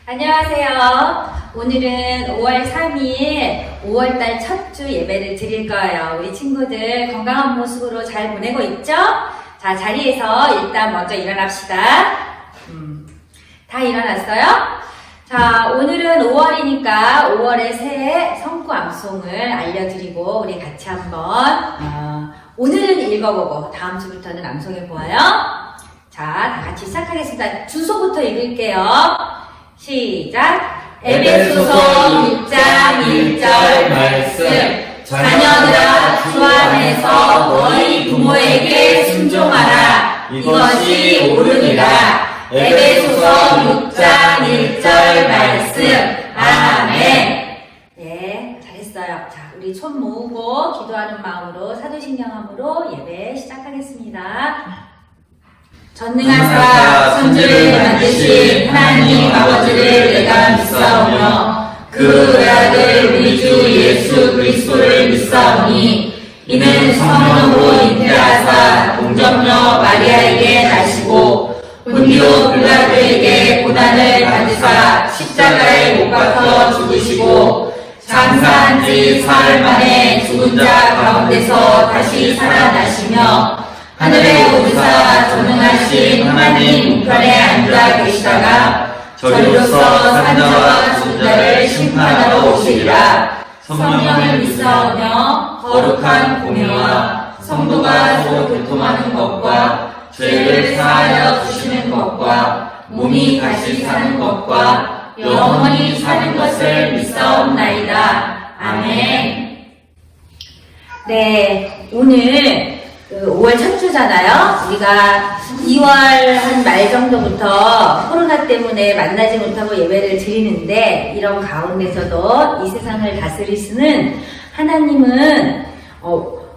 안녕하세요. 오늘은 5월 3일 5월달 첫 주 예배를 드릴 거예요. 우리 친구들 건강한 모습으로 잘 보내고 있죠? 자, 자리에서 일단 먼저 일어납시다. 다 일어났어요? 자, 오늘은 5월이니까 5월의 새해 성구 암송을 알려드리고 우리 같이 한번 오늘은 읽어보고 다음 주부터는 암송해 보아요. 자, 다 같이 시작하겠습니다. 주소부터 읽을게요. 시작! 에베소서 6장 1절 말씀. 자녀들아, 주 안에서 너희 부모에게 순종하라. 이것이 옳으니라. 에베소서 6장 1절 말씀. 아멘. 네, 잘했어요. 자, 우리 손 모으고 기도하는 마음으로 사도신경함으로 예배 시작하겠습니다. 전능하사 천지를 만드신 하나님 아버지를 내가 믿사오며 그 외아들 우리 주 예수 그리스도를 믿사오니 이는 성령으로 잉태하사 동정녀 마리아에게 나시고 본디오 빌라도에게 고난을 받으사 십자가에 못 박혀 죽으시고 장사한 지 사흘 만에 죽은 자 가운데서 다시 살아나시며 하늘에 오르사 전능하신 하나님 우편에 앉아 계시다가 저리로서 사는 자와 죽은 자를 심판하러 오시리라. 성령을 믿사오며 거룩한 공회와 성도가 서로 교통하는 것과 죄를 사하여 주시는 것과 몸이 다시 사는 것과 영원히 사는 것을 믿사옵나이다. 아멘. 네, 오늘 5월 첫 주잖아요. 우리가 2월 한 말 정도부터 코로나 때문에 만나지 못하고 예배를 드리는데 이런 가운데서도 이 세상을 다스리시는 하나님은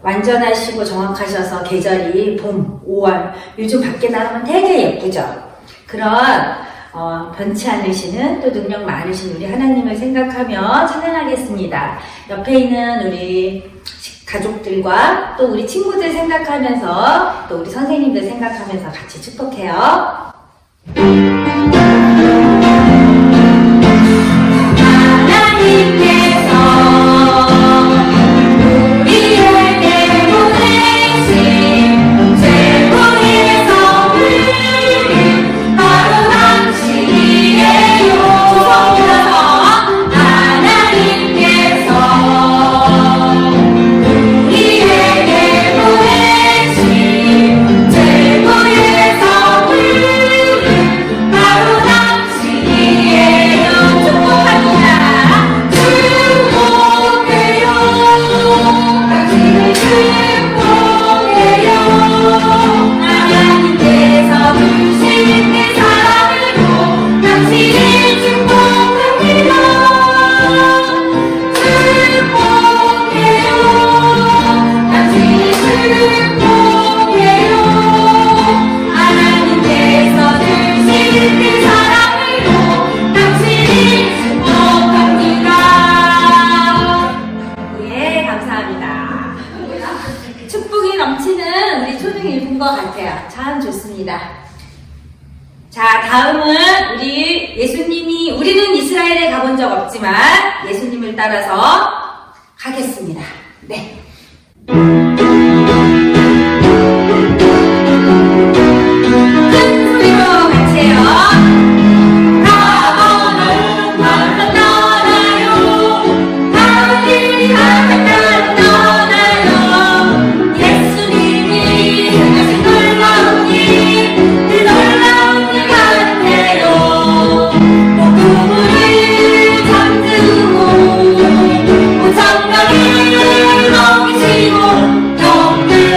완전하시고 정확하셔서 계절이 봄, 5월 요즘 밖에 나가면 되게 예쁘죠. 그런 변치 않으시는 또 능력 많으신 우리 하나님을 생각하며 찬양하겠습니다. 옆에 있는 우리 가족들과 또 우리 친구들 생각하면서 또 우리 선생님들 생각하면서 같이 축복해요. 참 좋습니다. 자, 다음은 우리 예수님이, 우리는 이스라엘에 가본 적 없지만 예수님을 따라서 가겠습니다. 네. 정말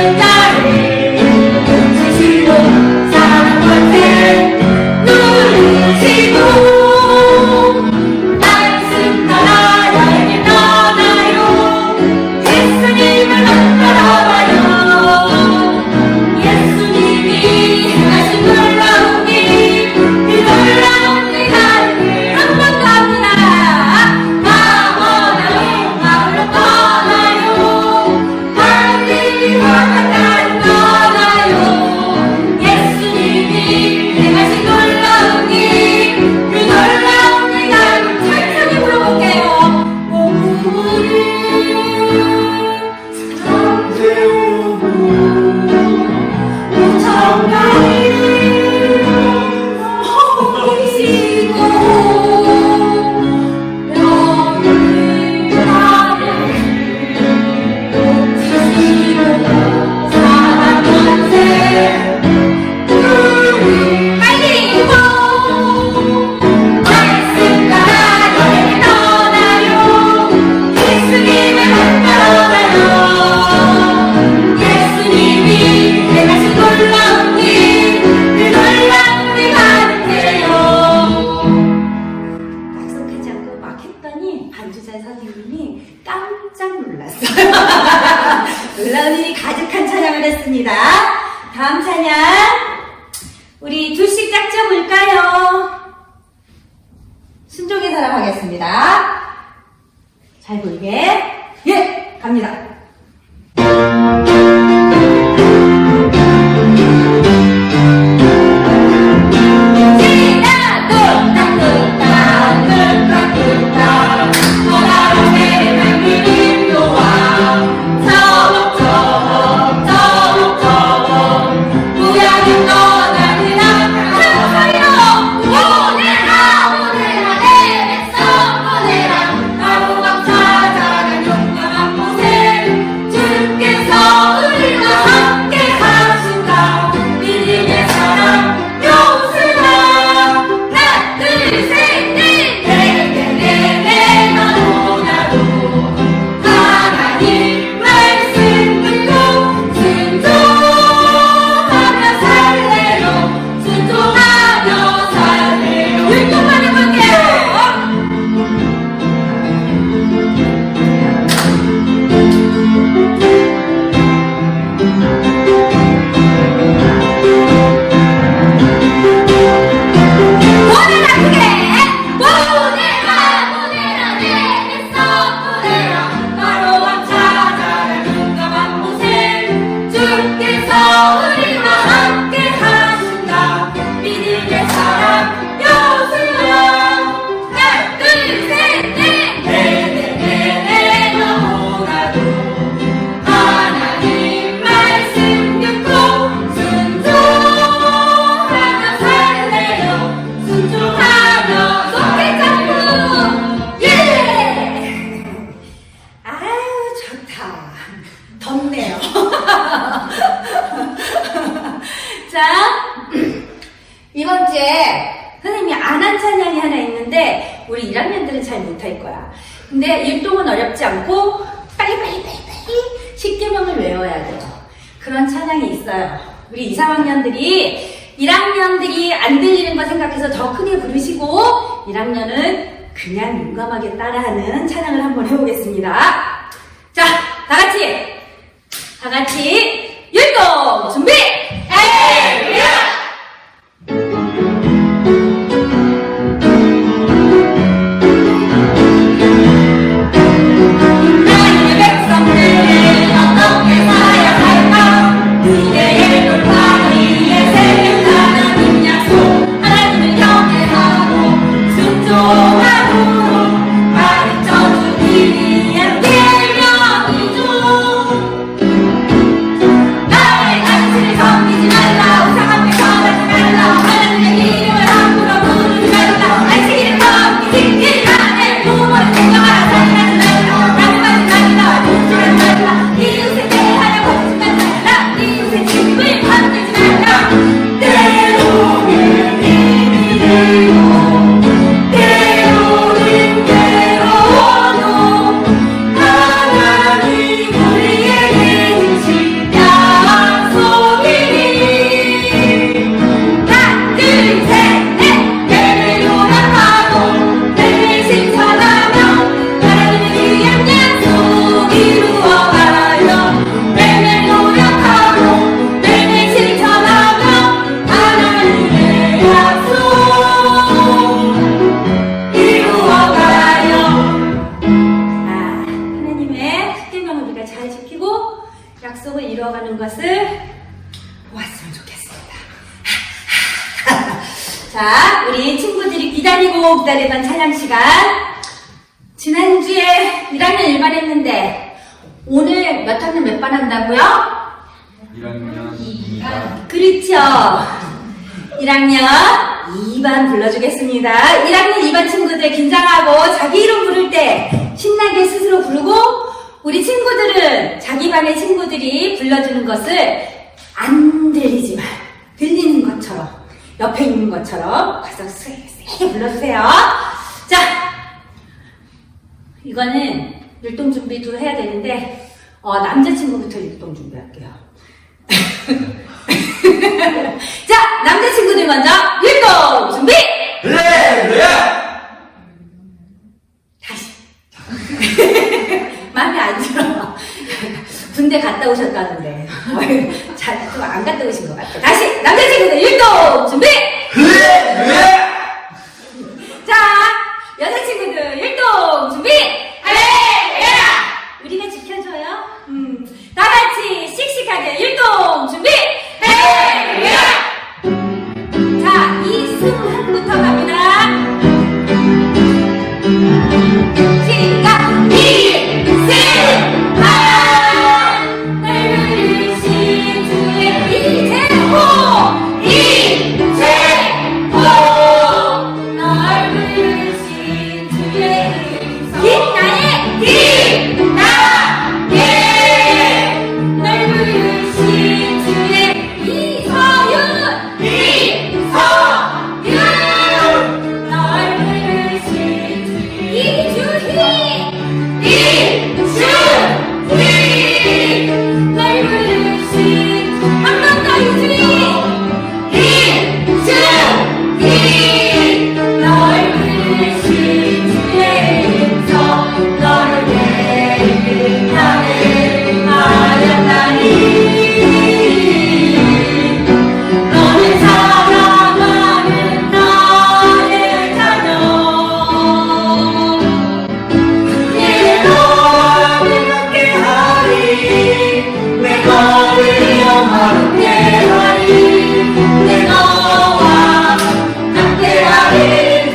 다음 찬양 우리 둘씩 짝져 볼까요? 순종의 사람 하겠습니다. 잘 보이게. 예! 갑니다. 이번 주에 선생님이 안 한 찬양이 하나 있는데 우리 1학년들은 잘 못할 거야. 근데 율동은 어렵지 않고 빨리 십계명을 외워야 돼요. 그런 찬양이 있어요. 우리 2, 3학년들이 1학년들이 안 들리는 거 생각해서 더 크게 부르시고 1학년은 그냥 용감하게 따라하는 찬양을 한번 해보겠습니다. 자, 다 같이 율동 준비! 할렐루야! 약속을 이루어가는 것을 보았으면 좋겠습니다. 자, 우리 친구들이 기다리던 찬양 시간. 지난주에 1학년 1반 했는데 오늘 몇 학년 몇 반 한다고요? 1학년 2반. 그렇죠. 1학년 2반 불러주겠습니다. 1학년 2반 친구들 긴장하고 자기 이름 부를 때 신나게 스스로 부르고 우리 친구들은 자기 반의 친구들이 불러주는 것을 안 들리지만 들리는 것처럼 옆에 있는 것처럼 가서 세게 불러주세요. 자, 이거는 율동 준비도 해야 되는데 남자친구부터 율동 준비할게요. 자, 남자친구들 먼저 율동 준비! 할렐루야! 다시. 마음에 안 들어. 군대 갔다 오셨다는데. 좀 안 갔다 오신 것 같아. 다시 남자친구들 율동 준비. 자, 여자친구들 율동 준비. 우리가 지켜줘요. 다 같이 씩씩하게 율동 준비. 자, 이승한부터 갑니다. 시작! 이승한! 날 부르신 주의 이재호! 이재호! 날 부르신 주의 김나예! 김나예! 날 부르신 주의 이서윤! 이서윤! 날 부르신 이주희! 이주희! 날 부르신 한 번 더 이주희! 이주희! 널 부르신 주의 음성 너를 대하는 하였나니 너는 사랑하는 나의 자녀 내 너를 함께하리 내 너를 영화롭게 하리 내 너와 함께하리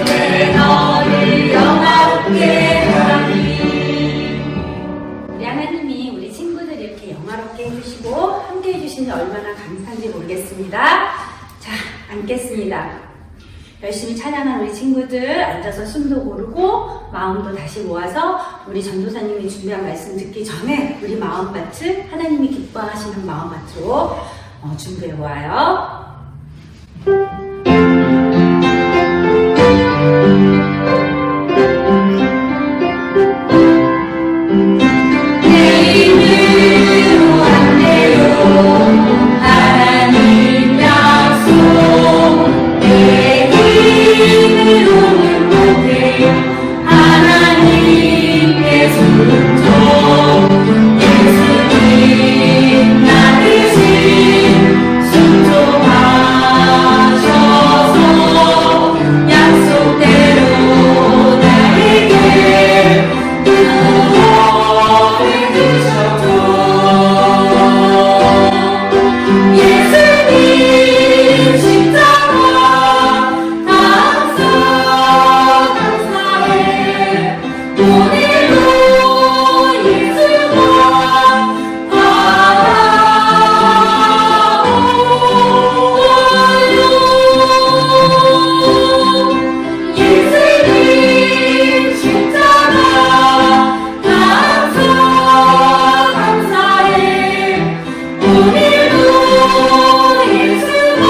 내 너를 영화롭게 하리. 우리 하나님이 우리 친구들 이렇게 영화롭게 해주시고 함께 해주시니 얼마나 감사한지 모르겠습니다. 자, 앉겠습니다. 열심히 찬양한 우리 친구들 앉아서 숨도 고르고 마음도 다시 모아서 우리 전도사님이 준비한 말씀 듣기 전에 우리 마음밭을 하나님이 기뻐하시는 마음밭으로 준비해 보아요. 내 힘으로 안 돼요 하나님 약속 내 힘으로는 못해요 하나님께 순종 예수님 나 대신 순종하셔서 약속대로 나에게 구원을 주셨죠. 예수님 십자가 감사해 오늘도 예수가 바라오요 예수님 십자가 감사해 오늘도 예수가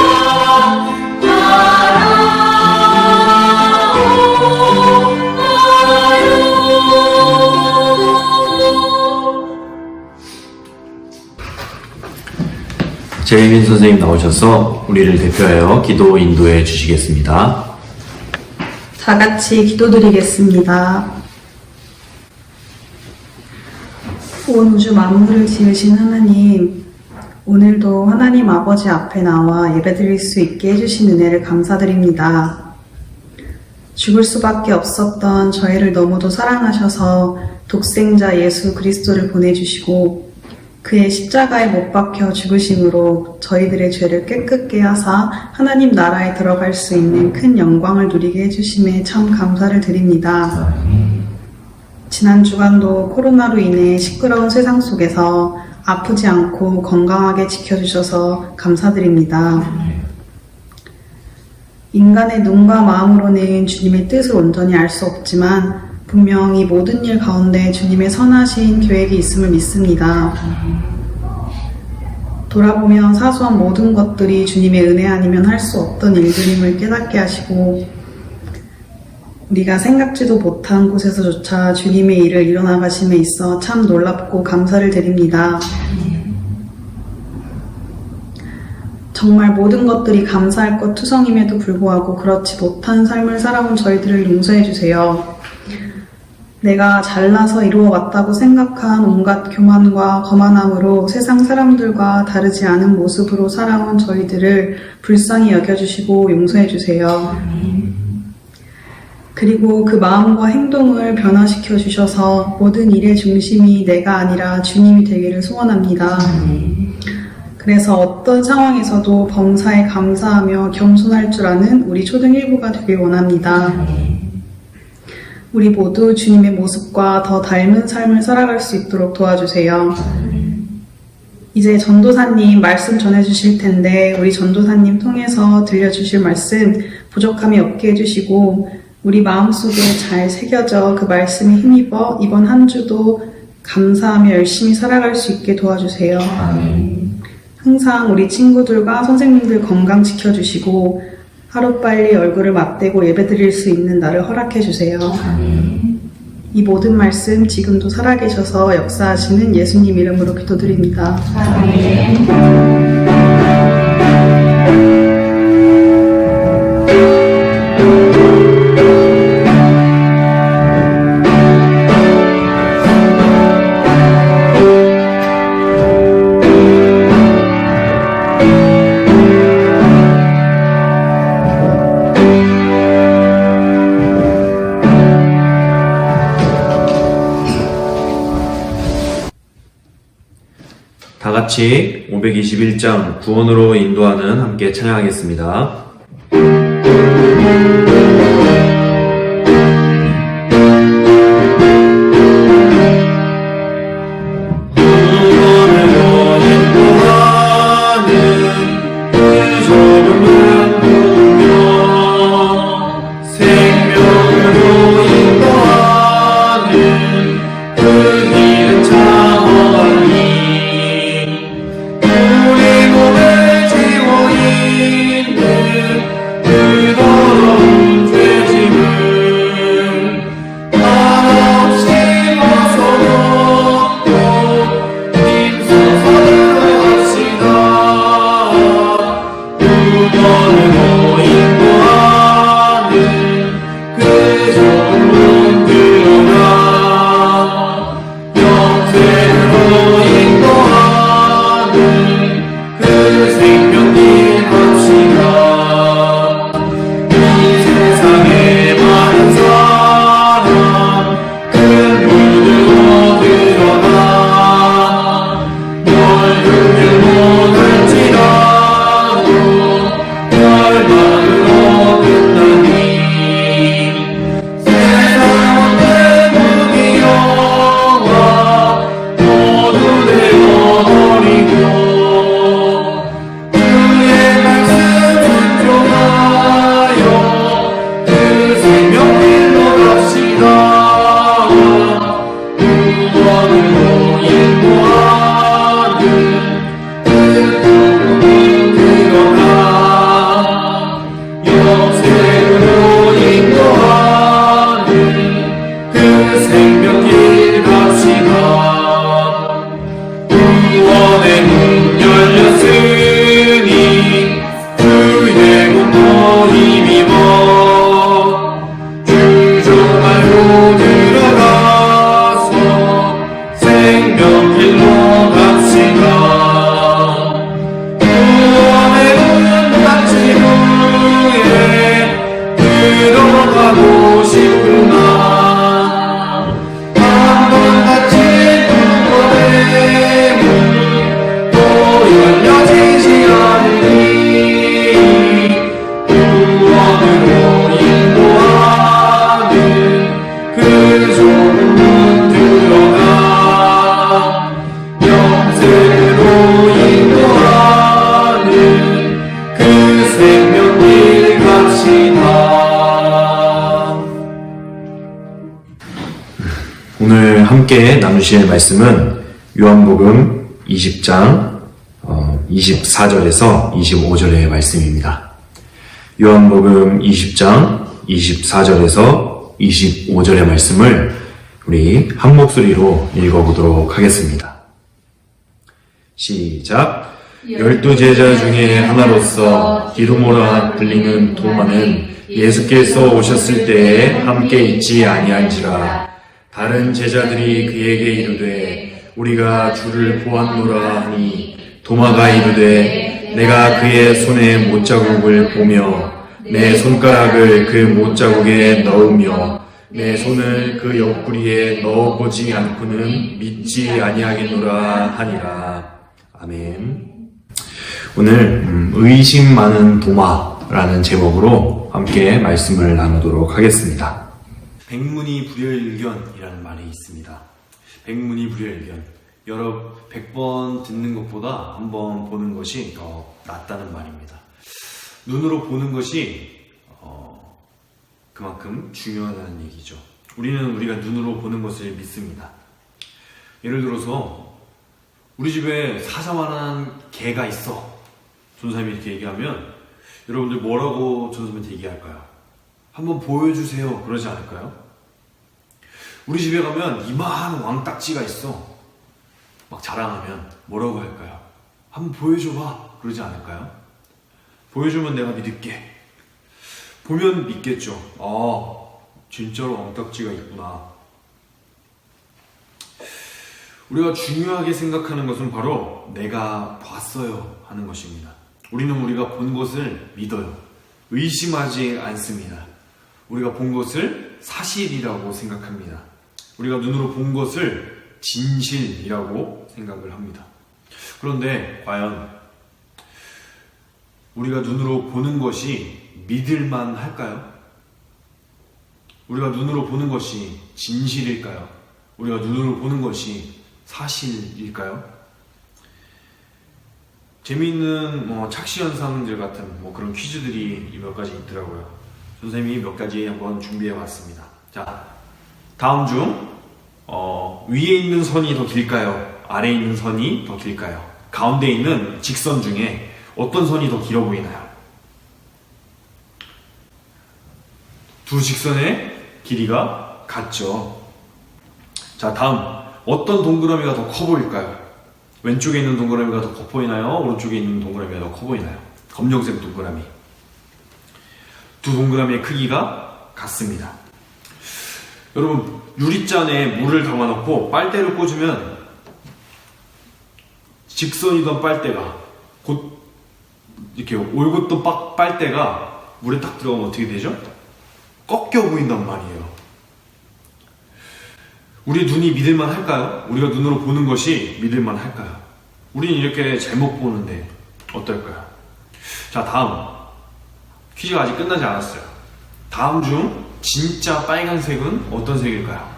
재민 선생님 나오셔서 우리를 대표하여 기도 인도해 주시겠습니다. 다 같이 기도드리겠습니다. 온 우주 만물을 지으신 하나님, 오늘도 하나님 아버지 앞에 나와 예배드릴 수 있게 해주신 은혜를 감사드립니다. 죽을 수밖에 없었던 저희를 너무도 사랑하셔서 독생자 예수 그리스도를 보내주시고 그의 십자가에 못 박혀 죽으심으로 저희들의 죄를 깨끗게 하사 하나님 나라에 들어갈 수 있는 큰 영광을 누리게 해주심에 참 감사를 드립니다. 지난 주간도 코로나로 인해 시끄러운 세상 속에서 아프지 않고 건강하게 지켜주셔서 감사드립니다. 인간의 눈과 마음으로는 주님의 뜻을 온전히 알 수 없지만 분명히 모든 일 가운데 주님의 선하신 계획이 있음을 믿습니다. 돌아보면 사소한 모든 것들이 주님의 은혜 아니면 할 수 없던 일들임을 깨닫게 하시고 우리가 생각지도 못한 곳에서조차 주님의 일을 이뤄나가심에 있어 참 놀랍고 감사를 드립니다. 정말 모든 것들이 감사할 것 투성임에도 불구하고 그렇지 못한 삶을 살아온 저희들을 용서해 주세요. 내가 잘나서 이루어 왔다고 생각한 온갖 교만과 거만함으로 세상 사람들과 다르지 않은 모습으로 살아온 저희들을 불쌍히 여겨주시고 용서해주세요. 그리고 그 마음과 행동을 변화시켜 주셔서 모든 일의 중심이 내가 아니라 주님이 되기를 소원합니다. 그래서 어떤 상황에서도 범사에 감사하며 겸손할 줄 아는 우리 초등 1부가 되길 원합니다. 우리 모두 주님의 모습과 더 닮은 삶을 살아갈 수 있도록 도와주세요. 이제 전도사님 말씀 전해주실 텐데 우리 전도사님 통해서 들려주실 말씀 부족함이 없게 해주시고 우리 마음속에 잘 새겨져 그 말씀에 힘입어 이번 한 주도 감사하며 열심히 살아갈 수 있게 도와주세요. 항상 우리 친구들과 선생님들 건강 지켜주시고 하루빨리 얼굴을 맞대고 예배드릴 수 있는 날을 허락해주세요. 이 모든 말씀 지금도 살아계셔서 역사하시는 예수님 이름으로 기도드립니다. 다 같이 521장 구원으로 인도하는 함께 찬양하겠습니다. 오늘 함께 나누실 말씀은 요한복음 20장 24절에서 25절의 말씀입니다. 요한복음 20장 24절에서 25절의 말씀을 우리 한 목소리로 읽어보도록 하겠습니다. 시작. 12제자 중에 하나로서 디두모라 불리는 도마는 예수께서 오셨을 때에 함께 있지 아니한지라. 다른 제자들이 그에게 이르되 우리가 주를 보았노라 하니 도마가 이르되 내가 그의 손에 못자국을 보며 내 손가락을 그 못자국에 넣으며 내 손을 그 옆구리에 넣어보지 않고는 믿지 아니하겠노라 하니라. 아멘. 오늘 의심 많은 도마라는 제목으로 함께 말씀을 나누도록 하겠습니다. 백문이 불여일견이라는 말이 있습니다. 백문이 불여일견. 여러 100번 듣는 것보다 한 번 보는 것이 더 낫다는 말입니다. 눈으로 보는 것이 그만큼 중요하다는 얘기죠. 우리가 눈으로 보는 것을 믿습니다. 예를 들어서 우리 집에 사자만한 개가 있어. 전사님이 이렇게 얘기하면 여러분들 뭐라고 전사님한테 얘기할까요? 한번 보여주세요. 그러지 않을까요? 우리 집에 가면 이만한 왕딱지가 있어. 막 자랑하면 뭐라고 할까요? 한번 보여줘봐. 그러지 않을까요? 보여주면 내가 믿을게. 보면 믿겠죠. 진짜로 왕딱지가 있구나. 우리가 중요하게 생각하는 것은 바로 내가 봤어요 하는 것입니다. 우리는 우리가 본 것을 믿어요. 의심하지 않습니다. 우리가 본 것을 사실이라고 생각합니다. 우리가 눈으로 본 것을 진실이라고 생각을 합니다. 그런데 과연 우리가 눈으로 보는 것이 믿을만 할까요? 우리가 눈으로 보는 것이 진실일까요? 우리가 눈으로 보는 것이 사실일까요? 재미있는 착시현상들 같은 그런 퀴즈들이 몇 가지 있더라고요. 선생님이 몇 가지 한번 준비해 봤습니다. 자, 다음 중 위에 있는 선이 더 길까요? 아래에 있는 선이 더 길까요? 가운데 있는 직선 중에 어떤 선이 더 길어 보이나요? 두 직선의 길이가 같죠. 자, 다음 어떤 동그라미가 더 커 보일까요? 왼쪽에 있는 동그라미가 더 커 보이나요? 오른쪽에 있는 동그라미가 더 커 보이나요? 검정색 동그라미. 두 동그라미의 크기가 같습니다. 여러분, 유리잔에 물을 담아놓고 빨대를 꽂으면 직선이던 빨대가 곧 이렇게 올곧던 빨대가 물에 딱 들어가면 어떻게 되죠? 꺾여 보인단 말이에요. 우리 눈이 믿을만 할까요? 우리가 눈으로 보는 것이 믿을만 할까요? 우리는 이렇게 잘못 보는데 어떨까요? 자, 다음 퀴즈가 아직 끝나지 않았어요. 다음 중 진짜 빨간색은 어떤 색일까요?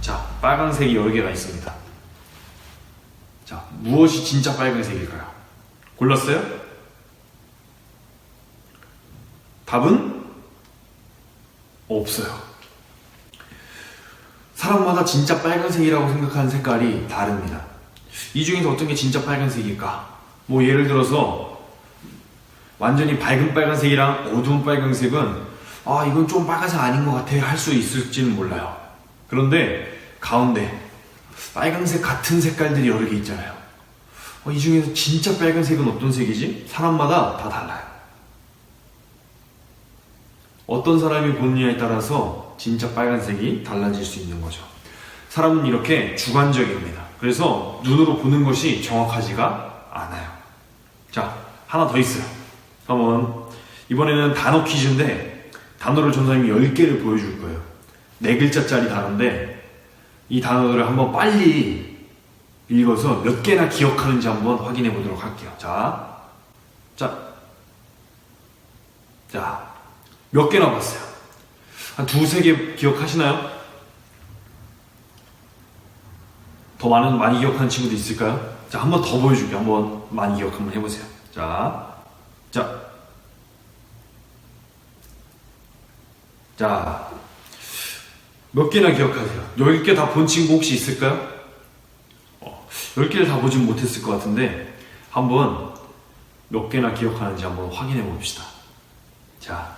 자, 빨간색이 여러 개가 있습니다. 자, 무엇이 진짜 빨간색일까요? 골랐어요? 답은 없어요. 사람마다 진짜 빨간색이라고 생각하는 색깔이 다릅니다. 이 중에서 어떤 게 진짜 빨간색일까? 예를 들어서 완전히 밝은 빨간색이랑 어두운 빨간색은 이건 좀 빨간색 아닌 것 같아 할 수 있을지는 몰라요. 그런데 가운데 빨간색 같은 색깔들이 여러 개 있잖아요. 이 중에서 진짜 빨간색은 어떤 색이지? 사람마다 다 달라요. 어떤 사람이 보느냐에 따라서 진짜 빨간색이 달라질 수 있는 거죠. 사람은 이렇게 주관적입니다. 그래서 눈으로 보는 것이 정확하지가 않아요. 자, 하나 더 있어요. 이번에는 단어 퀴즈인데 단어를 전사님이 10개를 보여줄 거예요. 4글자짜리 단어인데 이 단어들을 한번 빨리 읽어서 몇 개나 기억하는지 한번 확인해 보도록 할게요. 자, 몇 개 남았어요? 한 2-3개 기억하시나요? 더 많이 기억하는 친구도 있을까요? 자, 한 번 더 보여줄게요. 한번 많이 기억 한번 해보세요. 자, 몇 개나 기억하세요? 10개 다 본 친구 혹시 있을까요? 10개를 다 보진 못했을 것 같은데 한번 몇 개나 기억하는지 한번 확인해 봅시다. 자,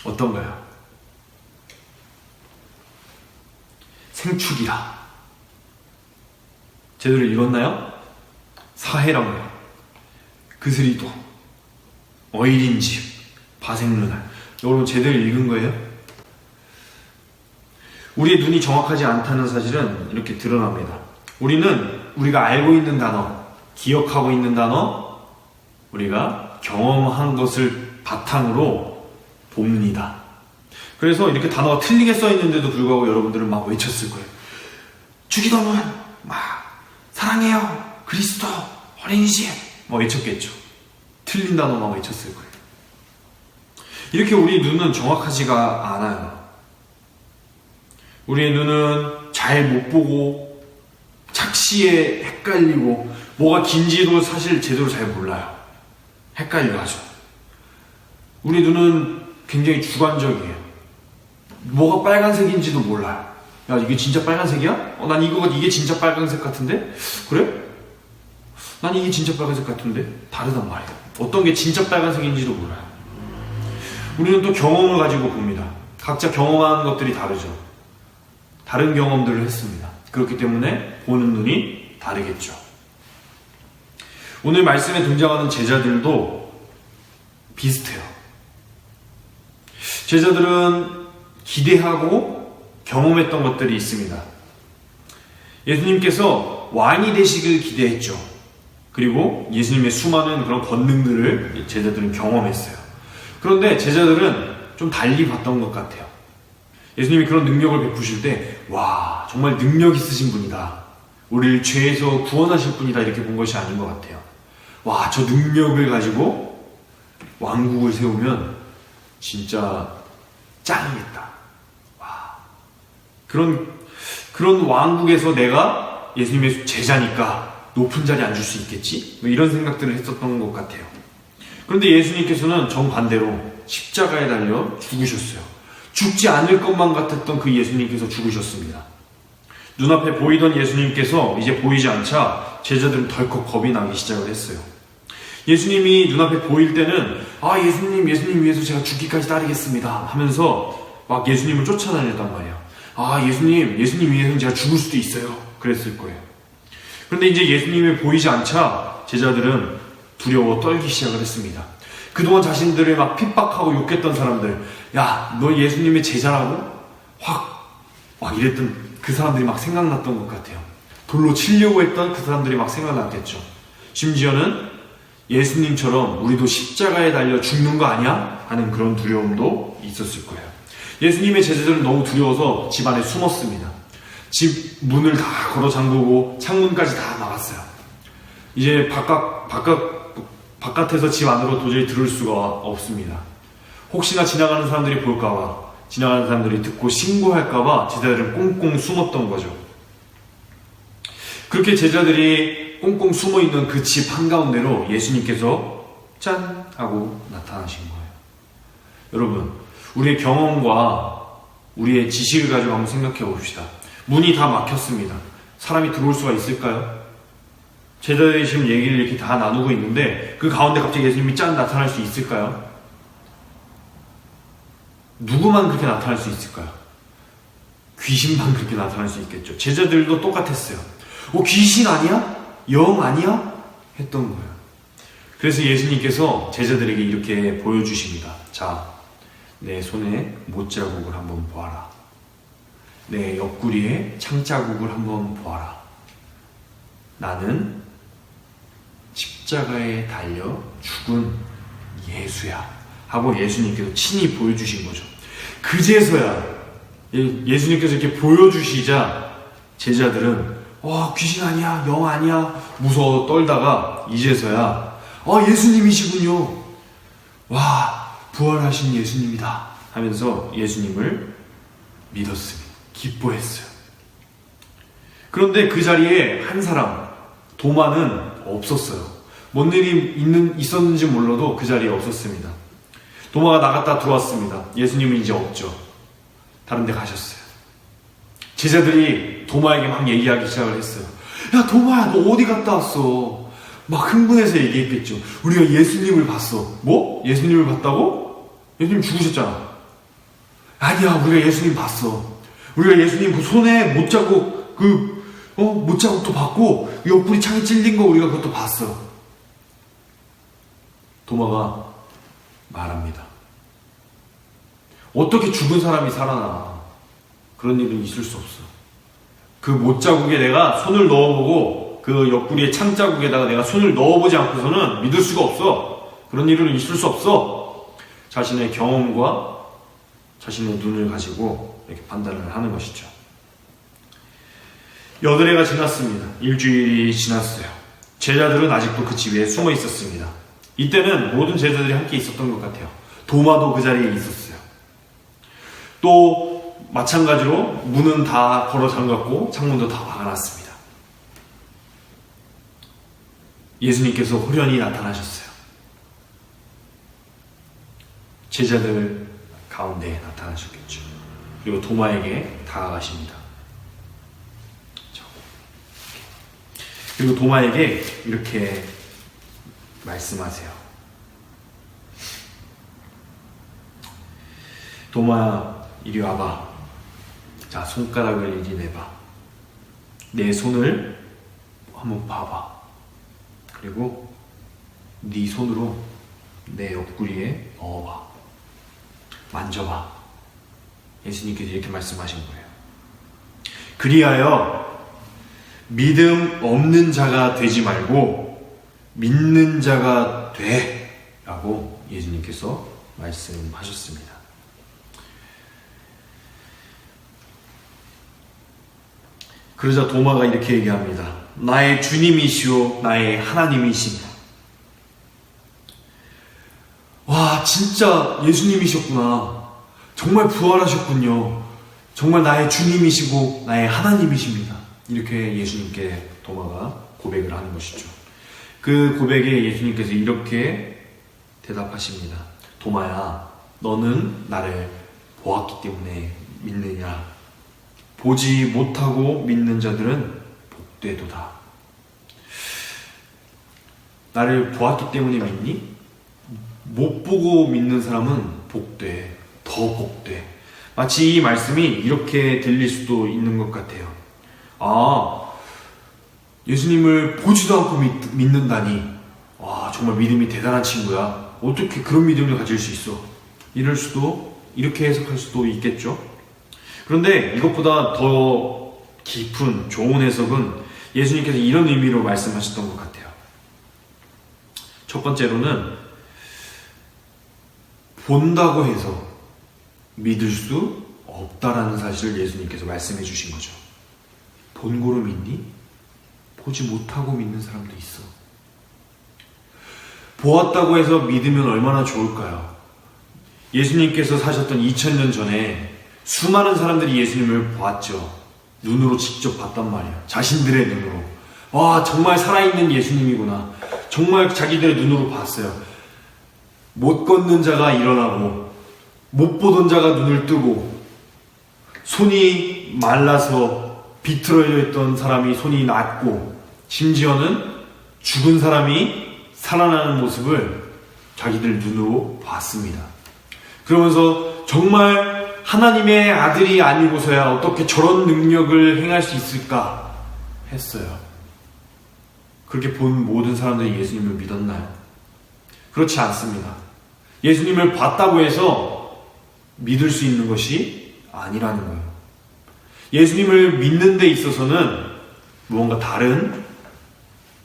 어떤가요? 생축이라 제대로 읽었나요? 사해랑요, 그스리도, 어일인집, 바생루날. 여러분 제대로 읽은 거예요? 우리의 눈이 정확하지 않다는 사실은 이렇게 드러납니다. 우리가 알고 있는 단어, 기억하고 있는 단어, 우리가 경험한 것을 바탕으로 봅니다. 그래서 이렇게 단어가 틀리게 써있는데도 불구하고 여러분들은 막 외쳤을 거예요. 주기도문, 사랑해요, 그리스도, 어린이집, 외쳤겠죠. 틀린 단어만 외쳤을 거예요. 이렇게 우리 눈은 정확하지가 않아요. 우리의 눈은 잘 못 보고 착시에 헷갈리고 뭐가 긴지도 사실 제대로 잘 몰라요. 헷갈려하죠. 우리 눈은 굉장히 주관적이에요. 뭐가 빨간색인지도 몰라요. 야, 이게 진짜 빨간색이야? 난 이게 진짜 빨간색 같은데? 그래? 난 이게 진짜 빨간색 같은데? 다르단 말이에요. 어떤 게 진짜 빨간색인지도 몰라요. 우리는 또 경험을 가지고 봅니다. 각자 경험한 것들이 다르죠. 다른 경험들을 했습니다. 그렇기 때문에 보는 눈이 다르겠죠. 오늘 말씀에 등장하는 제자들도 비슷해요. 제자들은 기대하고 경험했던 것들이 있습니다. 예수님께서 왕이 되시길 기대했죠. 그리고 예수님의 수많은 그런 권능들을 제자들은 경험했어요. 그런데 제자들은 좀 달리 봤던 것 같아요. 예수님이 그런 능력을 베푸실 때, 와, 정말 능력 있으신 분이다. 우리를 죄에서 구원하실 분이다. 이렇게 본 것이 아닌 것 같아요. 와, 저 능력을 가지고 왕국을 세우면 진짜 짱이겠다. 와, 그런 왕국에서 내가 예수님의 제자니까 높은 자리에 앉을 수 있겠지? 이런 생각들을 했었던 것 같아요. 그런데 예수님께서는 정반대로 십자가에 달려 죽으셨어요. 죽지 않을 것만 같았던 그 예수님께서 죽으셨습니다. 눈앞에 보이던 예수님께서 이제 보이지 않자 제자들은 덜컥 겁이 나기 시작을 했어요. 예수님이 눈앞에 보일 때는 예수님 위해서 제가 죽기까지 따르겠습니다 하면서 막 예수님을 쫓아다녔단 말이에요. 예수님 위해서는 제가 죽을 수도 있어요. 그랬을 거예요. 그런데 이제 예수님이 보이지 않자 제자들은 두려워 떨기 시작을 했습니다. 그동안 자신들을 막 핍박하고 욕했던 사람들, 야, 너 예수님의 제자라고? 막 이랬던 그 사람들이 막 생각났던 것 같아요. 돌로 치려고 했던 그 사람들이 막 생각났겠죠. 심지어는 예수님처럼 우리도 십자가에 달려 죽는 거 아니야? 하는 그런 두려움도 있었을 거예요. 예수님의 제자들은 너무 두려워서 집 안에 숨었습니다. 집 문을 다 걸어 잠그고 창문까지 다 막았어요. 이제 바깥에서 집 안으로 도저히 들을 수가 없습니다. 혹시나 지나가는 사람들이 볼까봐, 지나가는 사람들이 듣고 신고할까봐 제자들은 꽁꽁 숨었던 거죠. 그렇게 제자들이 꽁꽁 숨어있는 그 집 한가운데로 예수님께서 짠! 하고 나타나신 거예요. 여러분, 우리의 경험과 우리의 지식을 가지고 한번 생각해 봅시다. 문이 다 막혔습니다. 사람이 들어올 수가 있을까요? 제자들이 지금 얘기를 이렇게 다 나누고 있는데 그 가운데 갑자기 예수님이 짠! 나타날 수 있을까요? 누구만 그렇게 나타날 수 있을까요? 귀신만 그렇게 나타날 수 있겠죠. 제자들도 똑같았어요. 귀신 아니야? 영 아니야? 했던 거예요. 그래서 예수님께서 제자들에게 이렇게 보여주십니다. 자, 내 손에 못자국을 한번 보아라. 내 옆구리에 창자국을 한번 보아라. 나는 십자가에 달려 죽은 예수야. 하고 예수님께서 친히 보여주신 거죠. 그제서야 예수님께서 이렇게 보여주시자 제자들은 귀신 아니야, 영 아니야 무서워 떨다가 이제서야 예수님이시군요. 와, 부활하신 예수님이다 하면서 예수님을 믿었습니다. 기뻐했어요. 그런데 그 자리에 한 사람, 도마는 없었어요. 뭔 일이 있었는지 몰라도 그 자리에 없었습니다. 도마가 나갔다 들어왔습니다. 예수님은 이제 없죠. 다른 데 가셨어요. 제자들이 도마에게 막 얘기하기 시작을 했어요. 야, 도마야, 너 어디 갔다 왔어? 막 흥분해서 얘기했겠죠. 우리가 예수님을 봤어. 뭐? 예수님을 봤다고? 예수님 죽으셨잖아. 아니야, 우리가 예수님 봤어. 우리가 예수님 그 손에 못자국, 못자국도 봤고, 옆구리 창에 찔린 거 우리가 그것도 봤어. 도마가 말합니다. 어떻게 죽은 사람이 살아나? 그런 일은 있을 수 없어. 그 못자국에 내가 손을 넣어보고 그 옆구리의 창자국에다가 내가 손을 넣어보지 않고서는 믿을 수가 없어. 그런 일은 있을 수 없어. 자신의 경험과 자신의 눈을 가지고 이렇게 판단을 하는 것이죠. 8해가 지났습니다. 일주일이 지났어요. 제자들은 아직도 그 집에 숨어 있었습니다. 이때는 모든 제자들이 함께 있었던 것 같아요. 도마도 그 자리에 있었어요. 또 마찬가지로 문은 다 걸어 잠갔고 창문도 다 막아놨습니다. 예수님께서 호련히 나타나셨어요. 제자들 가운데 나타나셨겠죠. 그리고 도마에게 다가가십니다. 그리고 도마에게 이렇게 말씀하세요. 도마야, 이리 와봐. 자, 손가락을 이리 내봐. 내 손을 한번 봐봐. 그리고 네 손으로 내 옆구리에 넣어봐. 만져봐. 예수님께서 이렇게 말씀하신 거예요. 그리하여 믿음 없는 자가 되지 말고 믿는 자가 돼. 라고 예수님께서 말씀하셨습니다. 그러자 도마가 이렇게 얘기합니다. 나의 주님이시오 나의 하나님이십니다. 와, 진짜 예수님이셨구나. 정말 부활하셨군요. 정말 나의 주님이시고 나의 하나님이십니다. 이렇게 예수님께 도마가 고백을 하는 것이죠. 그 고백에 예수님께서 이렇게 대답하십니다. 도마야, 너는 나를 보았기 때문에 믿느냐? 보지 못하고 믿는 자들은 복되도다. 나를 보았기 때문에 믿니? 못 보고 믿는 사람은 복돼. 더 복돼. 마치 이 말씀이 이렇게 들릴 수도 있는 것 같아요. 아, 예수님을 보지도 않고 믿는다니. 와, 정말 믿음이 대단한 친구야. 어떻게 그런 믿음을 가질 수 있어? 이렇게 해석할 수도 있겠죠. 그런데 이것보다 더 깊은 좋은 해석은 예수님께서 이런 의미로 말씀하셨던 것 같아요. 첫 번째로는 본다고 해서 믿을 수 없다라는 사실을 예수님께서 말씀해 주신 거죠. 본고로 믿니? 보지 못하고 믿는 사람도 있어. 보았다고 해서 믿으면 얼마나 좋을까요? 예수님께서 사셨던 2000년 전에 수많은 사람들이 예수님을 보았죠. 눈으로 직접 봤단 말이에요. 자신들의 눈으로. 와, 정말 살아있는 예수님이구나. 정말 자기들의 눈으로 봤어요. 못 걷는 자가 일어나고 못 보던 자가 눈을 뜨고 손이 말라서 비틀어져 있던 사람이 손이 낫고 심지어는 죽은 사람이 살아나는 모습을 자기들 눈으로 봤습니다. 그러면서 정말 하나님의 아들이 아니고서야 어떻게 저런 능력을 행할 수 있을까 했어요. 그렇게 본 모든 사람들이 예수님을 믿었나요? 그렇지 않습니다. 예수님을 봤다고 해서 믿을 수 있는 것이 아니라는 거예요. 예수님을 믿는 데 있어서는 무언가 다른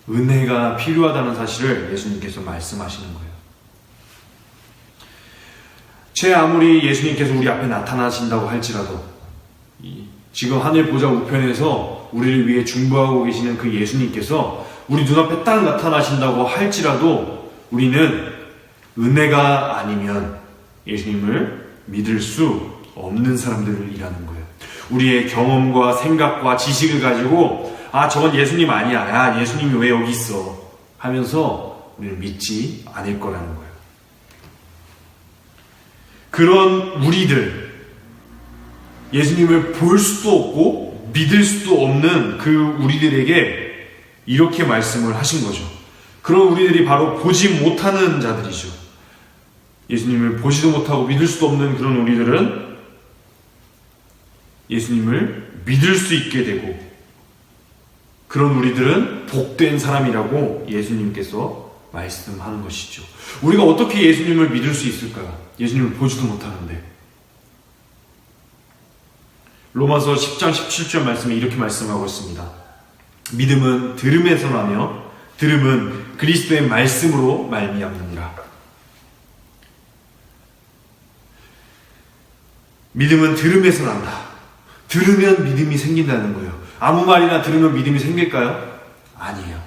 은혜가 필요하다는 사실을 예수님께서 말씀하시는 거예요. 제 아무리 예수님께서 우리 앞에 나타나신다고 할지라도 지금 하늘 보좌 우편에서 우리를 위해 중보하고 계시는 그 예수님께서 우리 눈앞에 딱 나타나신다고 할지라도 우리는 은혜가 아니면 예수님을 믿을 수 없는 사람들이라는 거예요. 우리의 경험과 생각과 지식을 가지고 아, 저건 예수님 아니야. 야, 예수님이 왜 여기 있어? 하면서 우리를 믿지 않을 거라는 거예요. 그런 우리들, 예수님을 볼 수도 없고 믿을 수도 없는 그 우리들에게 이렇게 말씀을 하신 거죠. 그런 우리들이 바로 보지 못하는 자들이죠. 예수님을 보지도 못하고 믿을 수도 없는 그런 우리들은 예수님을 믿을 수 있게 되고 그런 우리들은 복된 사람이라고 예수님께서 말씀하는 것이죠. 우리가 어떻게 예수님을 믿을 수 있을까요? 예수님을 보지도 못하는데. 로마서 10장 17절 말씀에 이렇게 말씀하고 있습니다. 믿음은 들음에서 나며 들음은 그리스도의 말씀으로 말미암느니라. 믿음은 들음에서 난다. 들으면 믿음이 생긴다는 거예요. 아무 말이나 들으면 믿음이 생길까요? 아니에요.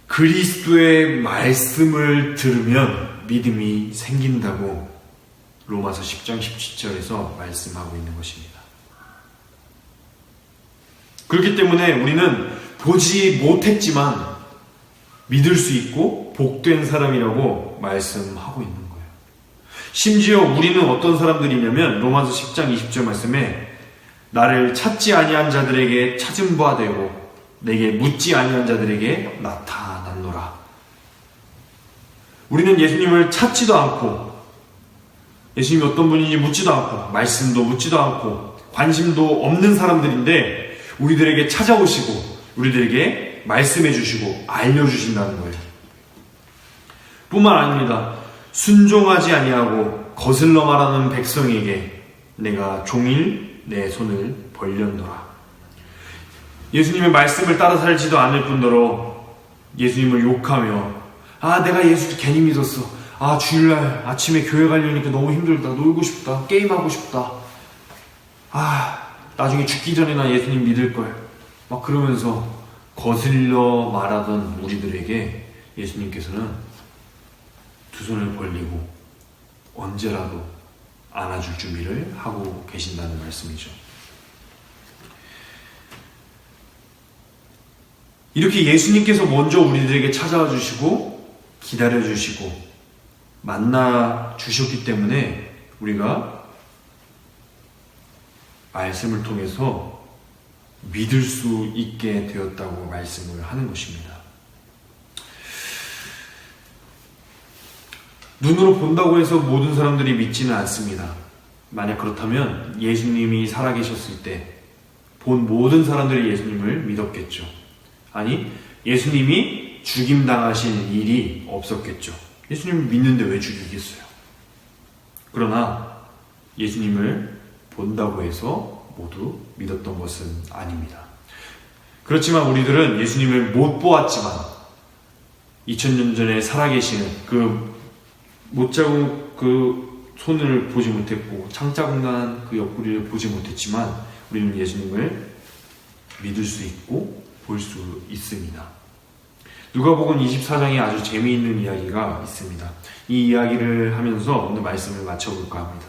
그리스도의 말씀을 들으면 믿음이 생긴다고 로마서 10장 17절에서 말씀하고 있는 것입니다. 그렇기 때문에 우리는 보지 못했지만 믿을 수 있고 복된 사람이라고 말씀하고 있는 거예요. 심지어 우리는 어떤 사람들이냐면 로마서 10장 20절 말씀에 나를 찾지 아니한 자들에게 찾은 바 되고 내게 묻지 아니한 자들에게 나타났노라. 우리는 예수님을 찾지도 않고 예수님이 어떤 분인지 묻지도 않고 말씀도 묻지도 않고 관심도 없는 사람들인데 우리들에게 찾아오시고 우리들에게 말씀해 주시고 알려주신다는 거예요. 뿐만 아닙니다. 순종하지 아니하고 거슬러 말하는 백성에게 내가 종일 내 손을 벌렸노라. 예수님의 말씀을 따라 살지도 않을 뿐더러 예수님을 욕하며 내가 예수를 괜히 믿었어. 주일날 아침에 교회 가려니까 너무 힘들다. 놀고 싶다. 게임하고 싶다. 나중에 죽기 전에 나 예수님 믿을걸. 막 그러면서 거슬려 말하던 우리들에게 예수님께서는 두 손을 벌리고 언제라도 안아줄 준비를 하고 계신다는 말씀이죠. 이렇게 예수님께서 먼저 우리들에게 찾아와 주시고 기다려 주시고 만나 주셨기 때문에 우리가 말씀을 통해서 믿을 수 있게 되었다고 말씀을 하는 것입니다. 눈으로 본다고 해서 모든 사람들이 믿지는 않습니다. 만약 그렇다면 예수님이 살아계셨을 때 본 모든 사람들이 예수님을 믿었겠죠. 아니, 예수님이 죽임당하신 일이 없었겠죠. 예수님을 믿는데 왜 죽이겠어요? 그러나 예수님을 본다고 해서 모두 믿었던 것은 아닙니다. 그렇지만 우리들은 예수님을 못 보았지만 2000년 전에 살아계신 그 못자국 그 손을 보지 못했고 창자국난 그 옆구리를 보지 못했지만 우리는 예수님을 믿을 수 있고 볼 수 있습니다. 누가복음 24장에 아주 재미있는 이야기가 있습니다. 이 이야기를 하면서 오늘 말씀을 마쳐볼까 합니다.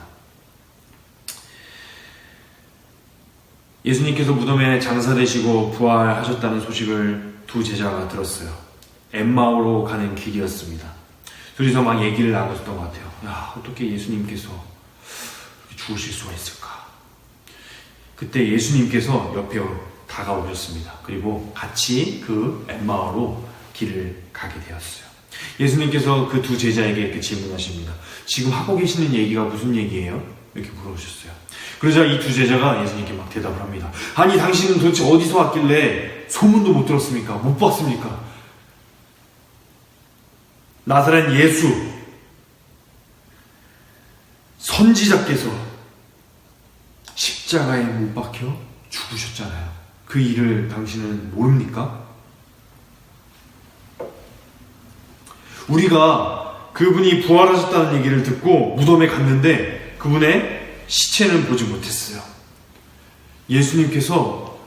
예수님께서 무덤에 장사되시고 부활하셨다는 소식을 두 제자가 들었어요. 엠마오로 가는 길이었습니다. 둘이서 막 얘기를 나눴던 것 같아요. 어떻게 예수님께서 죽으실 수가 있을까? 그때 예수님께서 옆에 다가오셨습니다. 그리고 같이 그 엠마오로 길을 가게 되었어요. 예수님께서 그 두 제자에게 이렇게 질문하십니다. 지금 하고 계시는 얘기가 무슨 얘기예요? 이렇게 물어보셨어요. 그러자 이 두 제자가 예수님께 막 대답을 합니다. 아니, 당신은 도대체 어디서 왔길래 소문도 못 들었습니까? 못 봤습니까? 나사렛 예수 선지자께서 십자가에 못 박혀 죽으셨잖아요. 그 일을 당신은 모릅니까? 우리가 그분이 부활하셨다는 얘기를 듣고 무덤에 갔는데 그분의 시체는 보지 못했어요. 예수님께서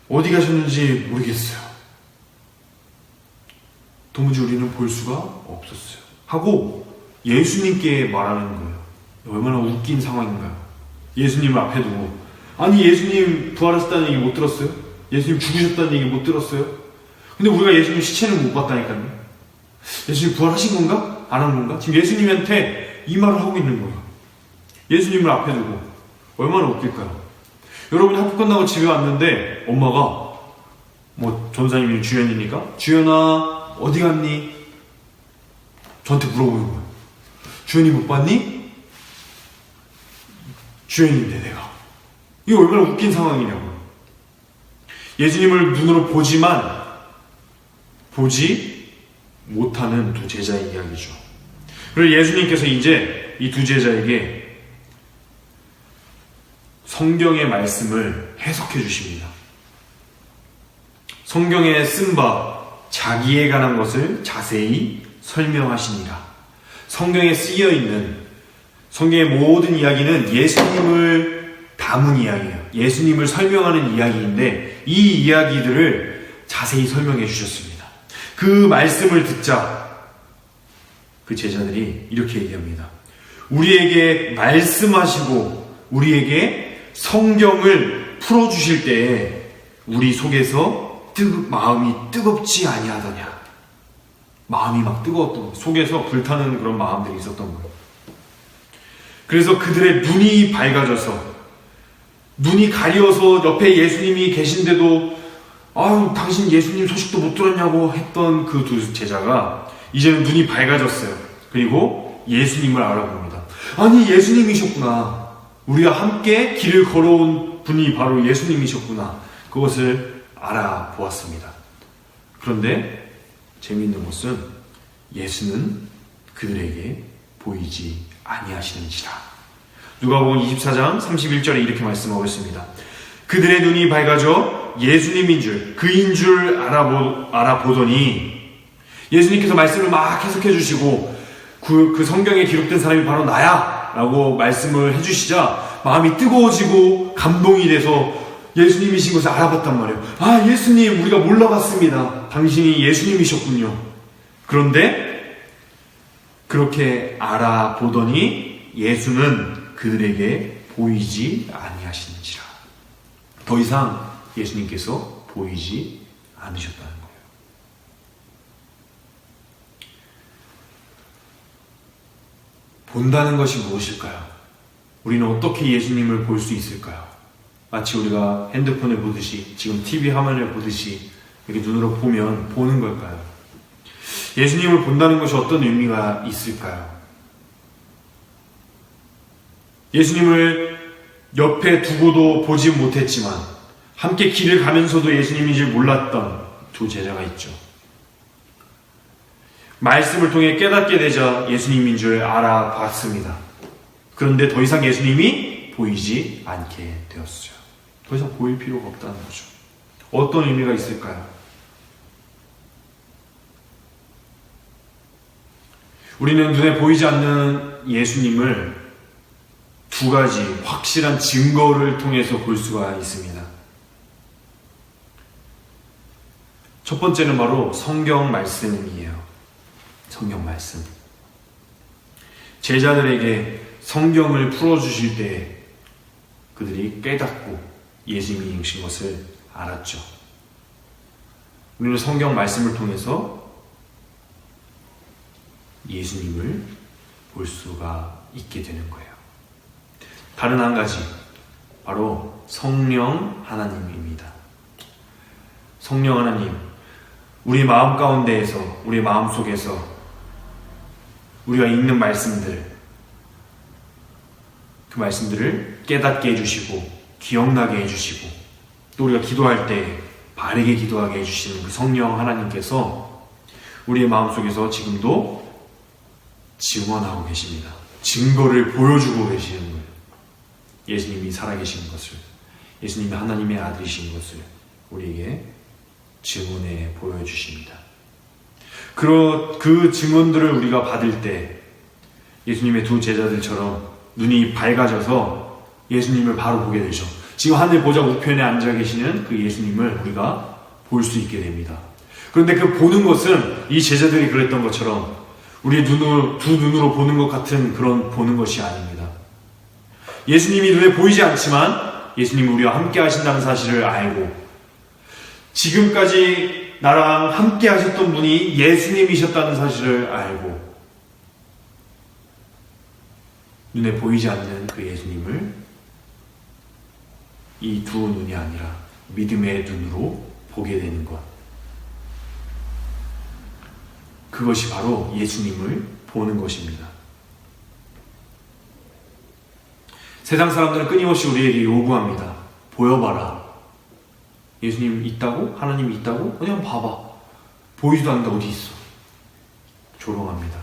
어디 가셨는지 모르겠어요. 도무지 우리는 볼 수가 없었어요. 하고 예수님께 말하는 거예요. 얼마나 웃긴 상황인가요? 예수님 앞에 두고 아니, 예수님 부활하셨다는 얘기 못 들었어요? 예수님 죽으셨다는 얘기 못 들었어요? 근데 우리가 예수님 시체는 못 봤다니까요. 예수님 부활하신 건가? 안 한 건가? 지금 예수님한테 이 말을 하고 있는 거예요. 예수님을 앞에 두고 얼마나 웃길까요? 여러분이 학교 끝나고 집에 왔는데 엄마가 전사님이 주연이니까 주연아 어디 갔니? 저한테 물어보는 거예요. 주연이 못 봤니? 주연인데 내가. 이게 얼마나 웃긴 상황이냐고요. 예수님을 눈으로 보지만 보지 못하는 두 제자의 이야기죠. 그리고 예수님께서 이제 이 두 제자에게 성경의 말씀을 해석해 주십니다. 성경에 쓴 바 자기에 관한 것을 자세히 설명하시니라. 성경에 쓰여 있는 성경의 모든 이야기는 예수님을 담은 이야기예요. 예수님을 설명하는 이야기인데 이 이야기들을 자세히 설명해 주셨습니다. 그 말씀을 듣자 그 제자들이 이렇게 얘기합니다. 우리에게 말씀하시고 우리에게 성경을 풀어주실 때에 우리 속에서 마음이 뜨겁지 아니하더냐. 마음이 막 뜨거웠던 거예요. 속에서 불타는 그런 마음들이 있었던 거예요. 그래서 그들의 눈이 밝아져서 눈이 가려서 옆에 예수님이 계신데도 아유 당신 예수님 소식도 못 들었냐고 했던 그 두 제자가 이제는 눈이 밝아졌어요. 그리고 예수님을 알아봅니다. 아니 예수님이셨구나. 우리와 함께 길을 걸어온 분이 바로 예수님이셨구나. 그것을 알아보았습니다. 그런데 재미있는 것은 예수는 그들에게 보이지 아니하시는지라. 누가복음 24장 31절에 이렇게 말씀하고 있습니다. 그들의 눈이 밝아져 예수님인 줄 그인 줄 알아보더니 예수님께서 말씀을 막 해석해 주시고 그 성경에 기록된 사람이 바로 나야 라고 말씀을 해주시자 마음이 뜨거워지고 감동이 돼서 예수님이신 것을 알아봤단 말이에요. 아 예수님 우리가 몰라봤습니다. 당신이 예수님이셨군요. 그런데 그렇게 알아보더니 예수는 그들에게 보이지 아니하시는지라. 더 이상 예수님께서 보이지 않으셨다는 거예요. 본다는 것이 무엇일까요? 우리는 어떻게 예수님을 볼 수 있을까요? 마치 우리가 핸드폰을 보듯이 지금 TV 화면을 보듯이 이렇게 눈으로 보는 걸까요? 예수님을 본다는 것이 어떤 의미가 있을까요? 예수님을 옆에 두고도 보지 못했지만 함께 길을 가면서도 예수님인 줄 몰랐던 두 제자가 있죠. 말씀을 통해 깨닫게 되자 예수님인 줄 알아봤습니다. 그런데 더 이상 예수님이 보이지 않게 되었어요. 더 이상 보일 필요가 없다는 거죠. 어떤 의미가 있을까요? 우리는 눈에 보이지 않는 예수님을 두 가지 확실한 증거를 통해서 볼 수가 있습니다. 첫 번째는 바로 성경 말씀이에요. 성경 말씀. 제자들에게 성경을 풀어주실 때 그들이 깨닫고 예수님이신 것을 알았죠. 우리는 성경 말씀을 통해서 예수님을 볼 수가 있게 되는 거예요. 다른 한 가지, 바로 성령 하나님입니다. 성령 하나님, 우리 마음 가운데에서, 우리 마음 속에서 우리가 읽는 말씀들, 그 말씀들을 깨닫게 해주시고 기억나게 해주시고 또 우리가 기도할 때 바르게 기도하게 해주시는 그 성령 하나님께서 우리의 마음속에서 지금도 증언하고 계십니다. 증거를 보여주고 계시는 거예요. 예수님이 살아계신 것을, 예수님이 하나님의 아들이신 것을 우리에게 증언해 보여주십니다. 그 증언들을 우리가 받을 때 예수님의 두 제자들처럼 눈이 밝아져서 예수님을 바로 보게 되죠. 지금 하늘 보좌 우편에 앉아 계시는 그 예수님을 우리가 볼 수 있게 됩니다. 그런데 그 보는 것은 이 제자들이 그랬던 것처럼 우리의 두 눈으로 보는 것 같은 그런 보는 것이 아닙니다. 예수님이 눈에 보이지 않지만 예수님이 우리와 함께 하신다는 사실을 알고 지금까지 나랑 함께 하셨던 분이 예수님이셨다는 사실을 알고 눈에 보이지 않는 그 예수님을 이 두 눈이 아니라 믿음의 눈으로 보게 되는 것. 그것이 바로 예수님을 보는 것입니다. 세상 사람들은 끊임없이 우리에게 요구합니다. 보여봐라. 예수님 있다고? 하나님 있다고? 그냥 봐봐. 보이지도 않는데 어디 있어? 조롱합니다.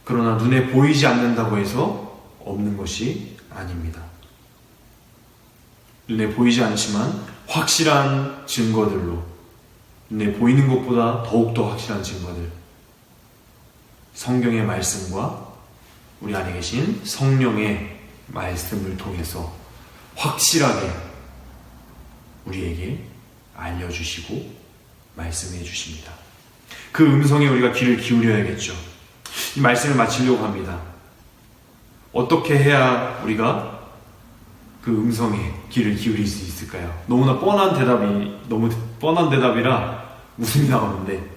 그러나 눈에 보이지 않는다고 해서 없는 것이 아닙니다. 눈에 보이지 않지만 확실한 증거들로, 눈에 보이는 것보다 더욱더 확실한 증거들, 성경의 말씀과 우리 안에 계신 성령의 말씀을 통해서 확실하게 우리에게 알려주시고 말씀해 주십니다. 그 음성에 우리가 귀를 기울여야겠죠. 이 말씀을 마치려고 합니다. 어떻게 해야 우리가 그 음성에 귀를 기울일 수 있을까요? 너무 뻔한 대답이라 웃음이 나오는데,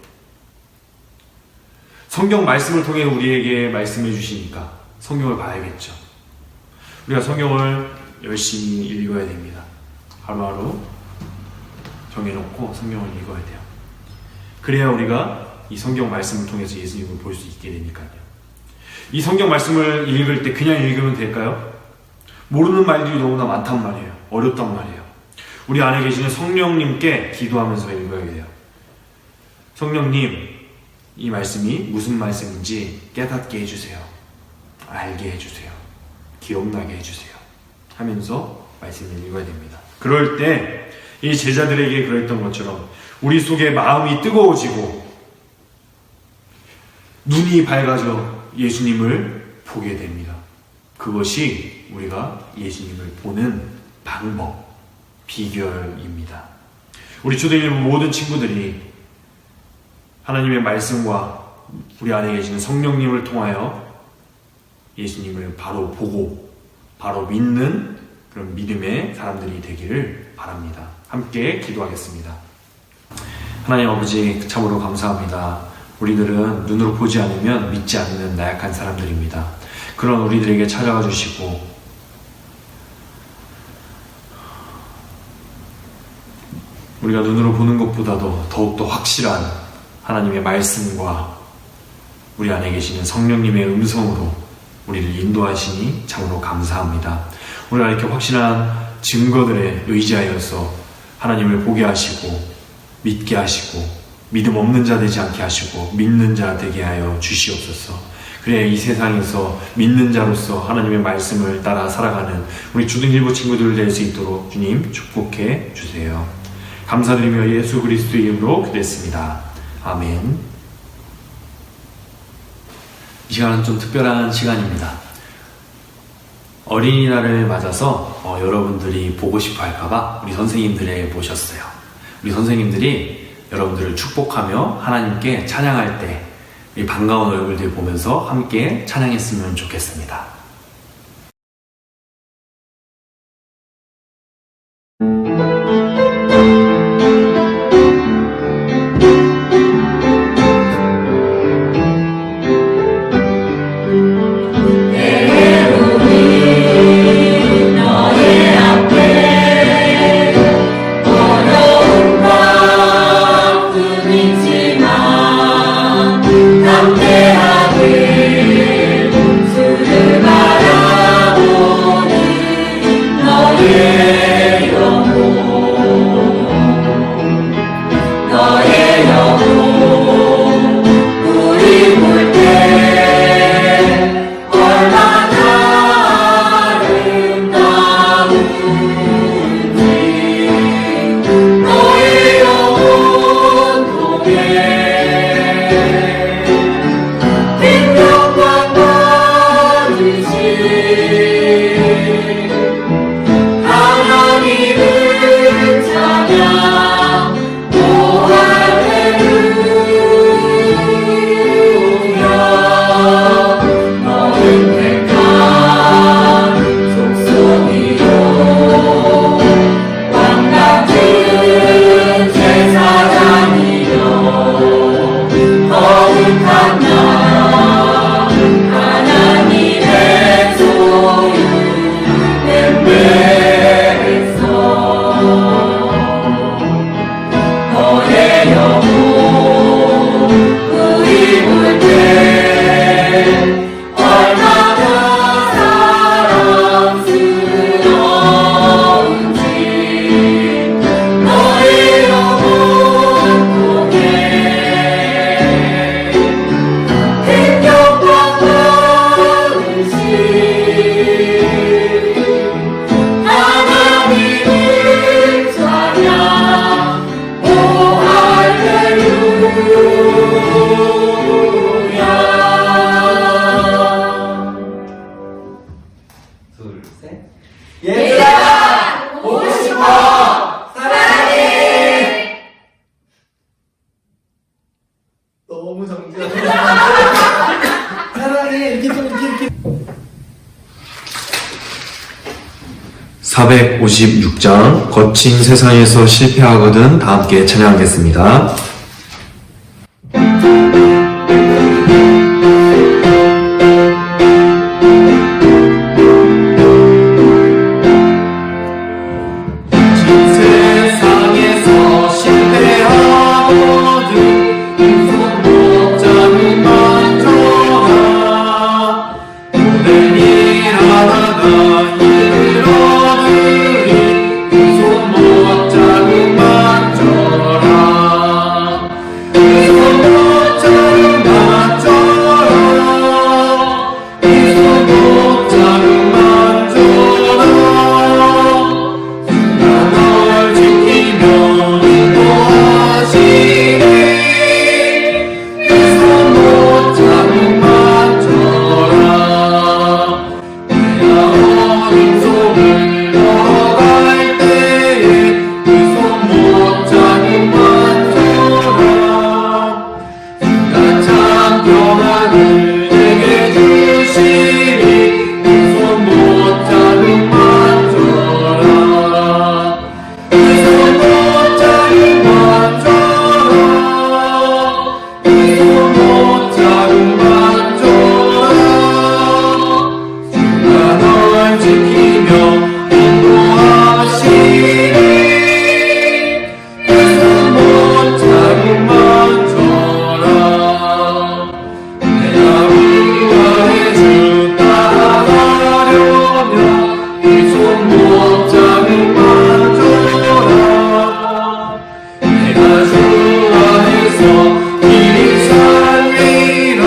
성경 말씀을 통해 우리에게 말씀해 주시니까 성경을 봐야겠죠. 우리가 성경을 열심히 읽어야 됩니다. 하루하루 정해놓고 성경을 읽어야 돼요. 그래야 우리가 이 성경 말씀을 통해서 예수님을 볼 수 있게 되니까요. 이 성경 말씀을 읽을 때 그냥 읽으면 될까요? 모르는 말들이 너무나 많단 말이에요. 어렵단 말이에요. 우리 안에 계시는 성령님께 기도하면서 읽어야 돼요. 성령님, 이 말씀이 무슨 말씀인지 깨닫게 해주세요. 알게 해주세요. 기억나게 해주세요. 하면서 말씀을 읽어야 됩니다. 그럴 때 이 제자들에게 그랬던 것처럼 우리 속에 마음이 뜨거워지고 눈이 밝아져 예수님을 보게 됩니다. 그것이 우리가 예수님을 보는 방법, 비결입니다. 우리 초대일부 모든 친구들이 하나님의 말씀과 우리 안에 계시는 성령님을 통하여 예수님을 바로 보고 바로 믿는 그런 믿음의 사람들이 되기를 바랍니다. 함께 기도하겠습니다. 하나님 아버지, 참으로 감사합니다. 우리들은 눈으로 보지 않으면 믿지 않는 나약한 사람들입니다. 그런 우리들에게 찾아와 주시고 우리가 눈으로 보는 것보다도 더욱더 확실한 하나님의 말씀과 우리 안에 계시는 성령님의 음성으로 우리를 인도하시니 참으로 감사합니다. 우리가 이렇게 확실한 증거들에 의지하여서 하나님을 보게 하시고 믿게 하시고 믿음 없는 자 되지 않게 하시고 믿는 자 되게 하여 주시옵소서. 그래 이 세상에서 믿는 자로서 하나님의 말씀을 따라 살아가는 우리 주등일부 친구들 될 수 있도록 주님 축복해 주세요. 감사드리며 예수 그리스도의 이름으로 기도했습니다. 아멘. 이 시간은 좀 특별한 시간입니다. 어린이날을 맞아서 여러분들이 보고 싶어 할까봐 우리 선생님들을 모셨어요. 우리 선생님들이 여러분들을 축복하며 하나님께 찬양할 때 이 반가운 얼굴들 보면서 함께 찬양했으면 좋겠습니다. 456장 거친 세상에서 실패하거든 다 함께 찬양하겠습니다. 세상에서 실패하거든 손 못 잡으면 좋아 오늘 일하다가 힘들어들이 손 못 잡으면 좋아 손 못 잡으면 좋아 손 못 잡으면 좋아 널 지키며 인도하시리 손 못 잡으면 좋아 내가 어둠속을 걸어갈 때에 그 손 못 잡으면 좋아 나 참 평안을 내게 주시리 그 손 못 잡으면 좋아 그 손 못 잡으면 좋아 그 손 못 잡으면 좋아 주가 널 지키며 인도하시리 그 손 못 잡으면 좋아 내가 우아해 주 따라가려면 그 손 못 잡으면 좋아 내가 좋아해서 길이 살리라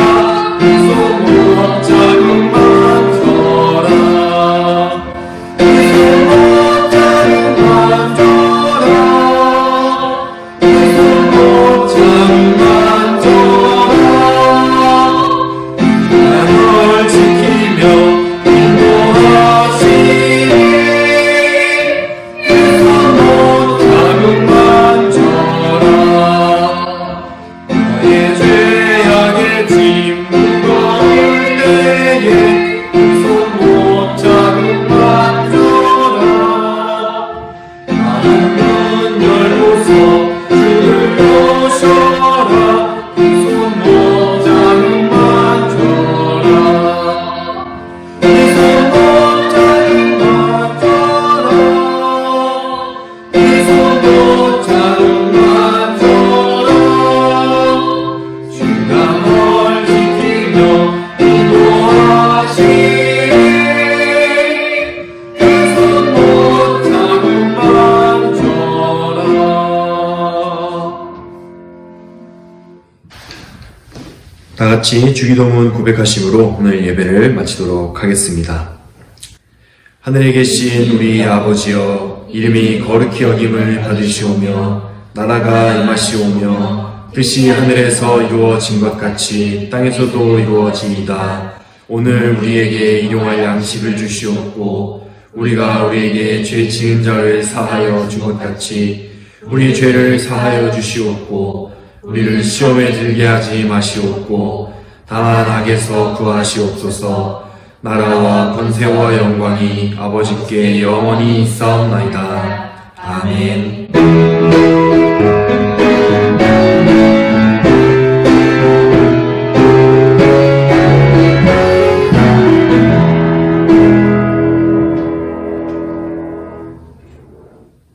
그 손 못 잡으면 좋아 그 손 못 잡으면 좋아 그 손 못 잡으면 좋아 널 지키며 인도하시리 그 손 못 잡으면 좋아 너의 죄악의 짐 무거울 때에 그 손 못 잡으면 좋아 나는 문 열고서 주를 모셔라 그 손 못 잡으면 좋아 그 손 못 잡으면 좋아 그 손 못 잡으면 좋아 주가 널 지키며 인도하시리 그 손 못 잡으면 좋아 다 같이 주기도문 고백하심으로 오늘 예배를 마치도록 하겠습니다. 하늘에 계신 우리 아버지여 이름이 거룩히 여김을 받으시오며 나라가 임하시오며 뜻이 하늘에서 이루어진 것 같이 땅에서도 이루어지이다. 오늘 우리에게 일용할 양식을 주시옵고 우리가 우리에게 죄 지은 자를 사하여 준 것 같이 우리 죄를 사하여 주시옵고 우리를 시험에 들게 하지 마시옵고 다만 악에서 구하시옵소서. 나라와 권세와 영광이 아버지께 영원히 있사옵나이다. 아멘.